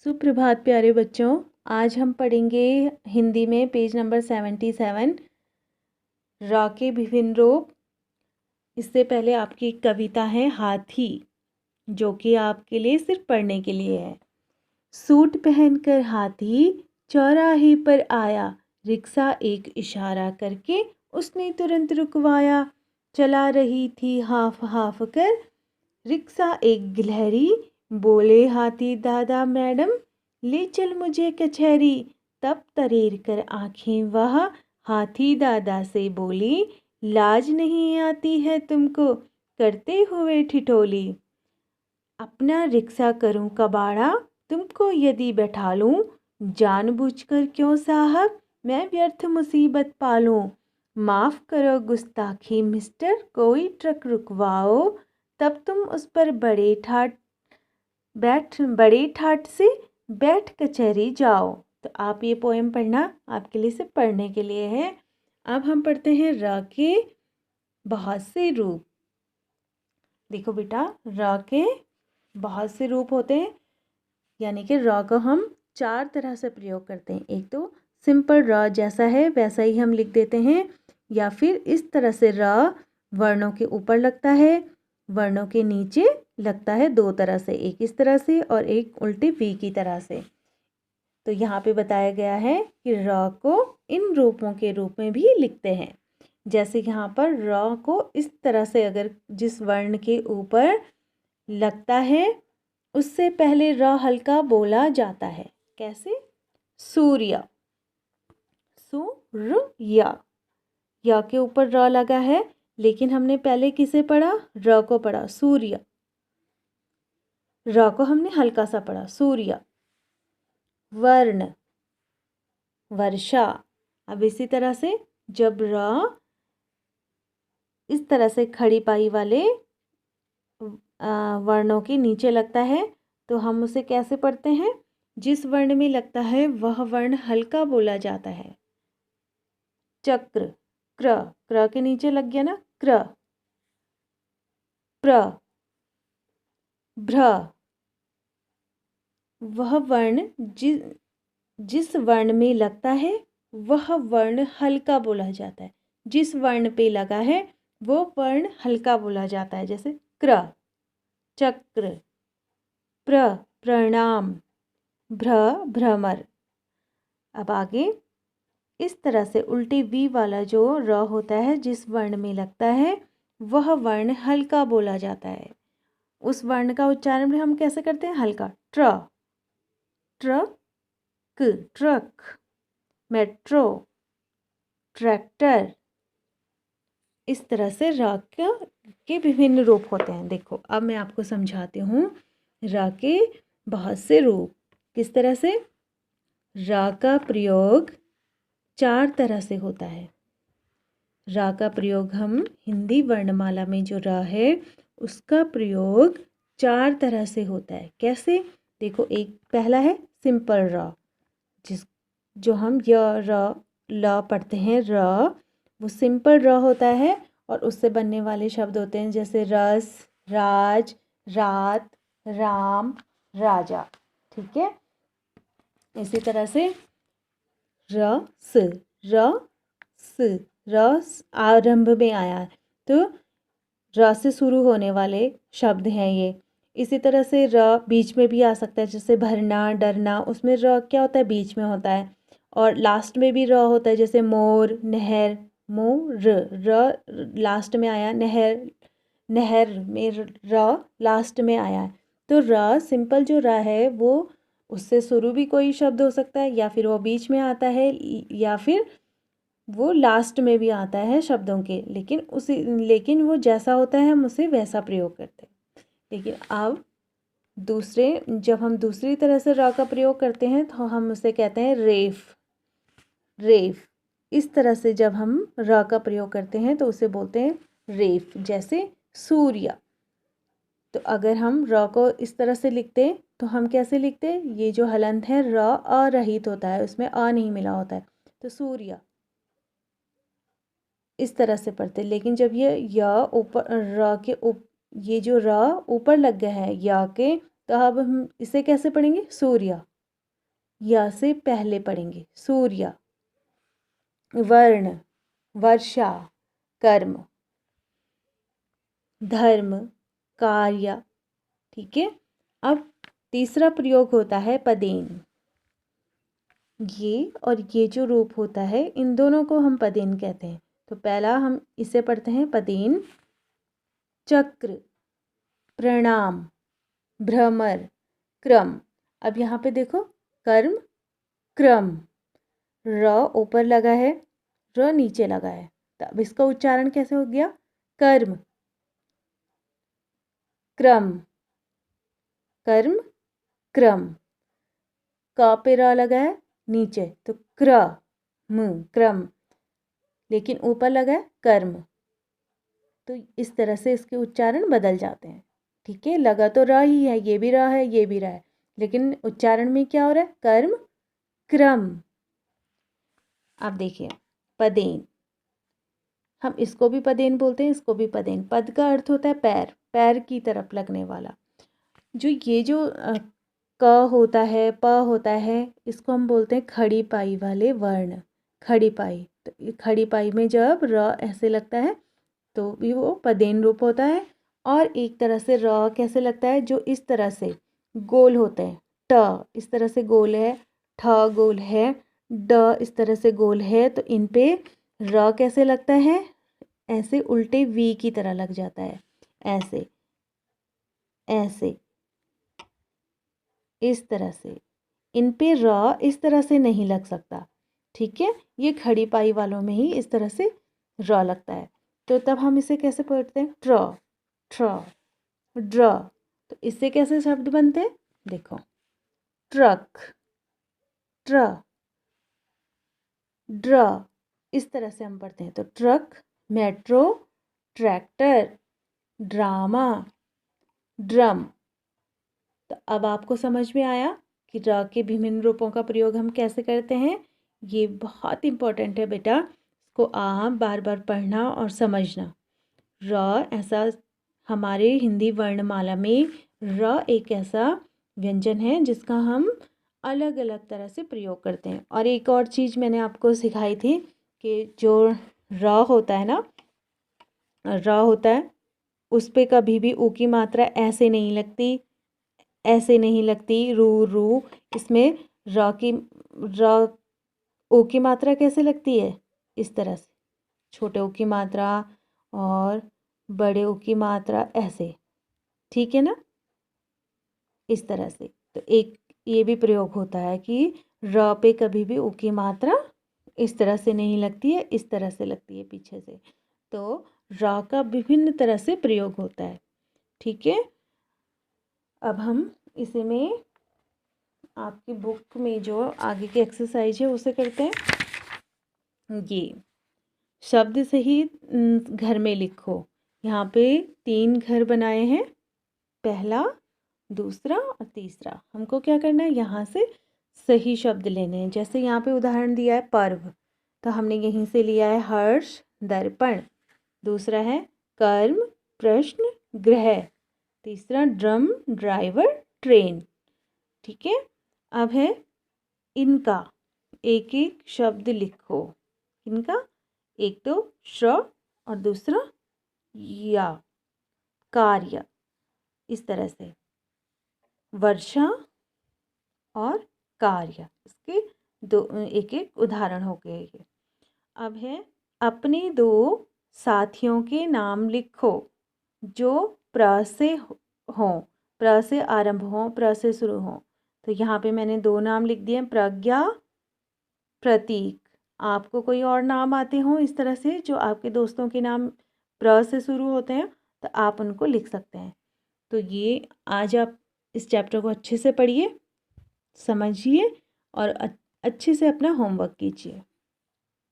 सुप्रभात प्यारे बच्चों। आज हम पढ़ेंगे हिंदी में पेज नंबर 77 र के विभिन्न रूप। इससे पहले आपकी एक कविता है हाथी, जो कि आपके लिए सिर्फ पढ़ने के लिए है। सूट पहनकर हाथी चौराहे पर आया, रिक्शा एक इशारा करके उसने तुरंत रुकवाया। चला रही थी हाफ हाफ कर रिक्शा एक गिलहरी, बोले हाथी दादा मैडम ले चल मुझे कचहरी। तब तरेर कर आंखें वह हाथी दादा से बोली, लाज नहीं आती है तुमको करते हुए ठिठोली। अपना रिक्शा करूं कबाड़ा, तुमको यदि बैठा लूं, जानबूझकर क्यों साहब मैं व्यर्थ मुसीबत पालूं। माफ़ करो गुस्ताखी मिस्टर, कोई ट्रक रुकवाओ, तब तुम उस पर बड़े ठाट से बैठ कचहरी जाओ। तो आप ये पोएम पढ़ना आपके लिए सिर्फ पढ़ने के लिए है। अब हम पढ़ते हैं र के बहुत से रूप। देखो बेटा, र के बहुत से रूप होते हैं, यानी कि र को हम 4 तरह से प्रयोग करते हैं। एक तो सिंपल र जैसा है वैसा ही हम लिख देते हैं, या फिर इस तरह से र वर्णों के ऊपर लगता है, वर्णों के नीचे लगता है, 2 तरह से, एक इस तरह से और एक उल्टे वी की तरह से। तो यहाँ पे बताया गया है कि र को इन रूपों के रूप में भी लिखते हैं। जैसे यहाँ पर र को इस तरह से अगर जिस वर्ण के ऊपर लगता है उससे पहले र हल्का बोला जाता है। कैसे? सूर्य, सूर्य, या के ऊपर र लगा है, लेकिन हमने पहले किसे पढ़ा? र को पढ़ा, सूर्य। र को हमने हल्का सा पढ़ा, सूर्य। वर्ण, वर्षा। अब इसी तरह से जब र इस तरह से खड़ी पाई वाले वर्णों के नीचे लगता है तो हम उसे कैसे पढ़ते हैं? जिस वर्ण में लगता है वह वर्ण हल्का बोला जाता है। चक्र, क्र, क्र के नीचे लग गया ना, क्र। प्र, भ्र, वह वर्ण जिस वर्ण में लगता है वह वर्ण हल्का बोला जाता है। जिस वर्ण पे लगा है वो वर्ण हल्का बोला जाता है। जैसे क्र, चक्र, प्र, प्रणाम, भ्र, भ्रमर। अब आगे इस तरह से उल्टे वी वाला जो र होता है, जिस वर्ण में लगता है वह वर्ण हल्का बोला जाता है। उस वर्ण का उच्चारण भी हम कैसे करते हैं? हल्का। ट्र, ट्रक, ट्रक, मेट्रो, ट्रैक्टर। इस तरह से र के विभिन्न रूप होते हैं। देखो अब मैं आपको समझाती हूँ र के बहुत से रूप किस तरह से। र का प्रयोग 4 तरह से होता है। र का प्रयोग हम हिंदी वर्णमाला में जो र है उसका प्रयोग 4 तरह से होता है। कैसे? देखो, एक पहला है सिंपल र, जो हम य र ल पढ़ते हैं। र वो सिंपल र होता है और उससे बनने वाले शब्द होते हैं जैसे रस, राज, रात, राम, राजा। ठीक है। इसी तरह से रस, रस, रस आरंभ में आया है तो र से शुरू होने वाले शब्द हैं ये। इसी तरह से र बीच में भी आ सकता है, जैसे भरना, डरना, उसमें र क्या होता है? बीच में होता है। और लास्ट में भी र होता है, जैसे मोर, नहर, मोर, र लास्ट में आया। नहर, नहर में र लास्ट में आया है। तो र सिंपल जो र है वो उससे शुरू भी कोई शब्द हो सकता है, या फिर वो बीच में आता है, या फिर वो लास्ट में भी आता है शब्दों के। लेकिन वो जैसा होता है हम उसे वैसा प्रयोग करते हैं। लेकिन अब जब हम दूसरी तरह से र का प्रयोग करते हैं तो हम उसे कहते हैं रेफ, रेफ। इस तरह से जब हम र का प्रयोग करते हैं तो उसे बोलते हैं रेफ। जैसे सूर्य। तो अगर हम र को इस तरह से लिखते तो हम कैसे लिखते? ये जो हलंत है र अरहित होता है, उसमें अ नहीं मिला होता है, तो सूर्य इस तरह से पढ़ते। लेकिन जब ये य ऊपर र के ये जो र ऊपर लग गया है या के, तो अब हम इसे कैसे पढ़ेंगे? सूर्य। या से पहले पढ़ेंगे। सूर्य, वर्ण, वर्षा, कर्म, धर्म, कार्य। ठीक है। अब तीसरा प्रयोग होता है पदेन। ये और ये जो रूप होता है, इन दोनों को हम पदेन कहते हैं। तो पहला हम इसे पढ़ते हैं पदेन। चक्र, प्रणाम, भ्रमर, क्रम। अब यहाँ पे देखो, कर्म, क्रम, र ऊपर लगा है, र नीचे लगा है, तो अब इसका उच्चारण कैसे हो गया? कर्म, क्रम, कर्म, क्रम। क पे र लगा है नीचे, तो क्रम, लेकिन ऊपर लगा है कर्म। तो इस तरह से इसके उच्चारण बदल जाते हैं। ठीक है, लगा तो र ही है, ये भी र है, ये भी र है, लेकिन उच्चारण में क्या हो रहा है? कर्म, क्रम। आप देखिए, पदेन, हम इसको भी पदेन बोलते हैं, इसको भी पदेन। पद का अर्थ होता है पैर, पैर की तरफ लगने वाला। जो ये जो क होता है, प होता है, इसको हम बोलते हैं खड़ी पाई वाले वर्ण, खड़ी पाई। तो खड़ी पाई में जब र ऐसे लगता है तो भी वो पदेन रूप होता है। और एक तरह से र कैसे लगता है? जो इस तरह से गोल होते हैं, ट इस तरह से गोल है, ठ गोल है, ड इस तरह से गोल है, तो इन पे र कैसे लगता है? ऐसे उल्टे वी की तरह लग जाता है, ऐसे ऐसे, इस तरह से। इन पे र इस तरह से नहीं लग सकता। ठीक है, ये खड़ी पाई वालों में ही इस तरह से र लगता है। तो तब हम इसे कैसे पढ़ते हैं? ट्र, ट्र, ड्र। तो इससे कैसे शब्द बनते हैं? देखो, ट्रक, ट्र, ड्र, इस तरह से हम पढ़ते हैं। तो truck, metro, tractor, drama, drum. तो अब आपको समझ में आया कि र के विभिन्न रूपों का प्रयोग हम कैसे करते हैं। ये बहुत इम्पोर्टेंट है बेटा, इसको आप बार बार पढ़ना और समझना। र ऐसा, हमारे हिंदी वर्णमाला में र एक ऐसा व्यंजन है जिसका हम अलग अलग तरह से प्रयोग करते हैं। और एक और चीज़ मैंने आपको सिखाई थी कि जो र होता है ना, र होता है, उस पर कभी भी ऊ की मात्रा ऐसे नहीं लगती, ऐसे नहीं लगती, रू। इसमें र ओ की मात्रा कैसे लगती है? इस तरह से, छोटे ओ की मात्रा और बड़े ओ की मात्रा ऐसे। ठीक है ना, इस तरह से। तो एक ये भी प्रयोग होता है कि र पे कभी भी ओ की मात्रा इस तरह से नहीं लगती है, इस तरह से लगती है पीछे से। तो र का विभिन्न तरह से प्रयोग होता है। ठीक है, अब हम इसे में आपकी बुक में जो आगे की एक्सरसाइज है उसे करते हैं। ये शब्द से ही घर में लिखो। यहाँ पे 3 घर बनाए हैं, पहला, दूसरा और तीसरा। हमको क्या करना है? यहाँ से सही शब्द लेने हैं। जैसे यहाँ पे उदाहरण दिया है पर्व, तो हमने यहीं से लिया है हर्ष, दर्पण। दूसरा है कर्म, प्रश्न, ग्रह। तीसरा ड्रम, ड्राइवर, ट्रेन। ठीक है, अब है इनका, एक एक शब्द लिखो। इनका, एक तो श्र और दूसरा या, कार्य। इस तरह से वर्षा और कार्य, इसके दो एक एक उदाहरण हो गए ये। अब है अपने 2 साथियों के नाम लिखो जो प्र से हों, प्र से आरंभ हों, प्र से शुरू हों। तो यहाँ पे मैंने 2 नाम लिख दिए, प्रज्ञा, प्रतीक। आपको कोई और नाम आते हों इस तरह से, जो आपके दोस्तों के नाम प्र से शुरू होते हैं, तो आप उनको लिख सकते हैं। तो ये आज आप इस चैप्टर को अच्छे से पढ़िए, समझिए और अच्छे से अपना होमवर्क कीजिए।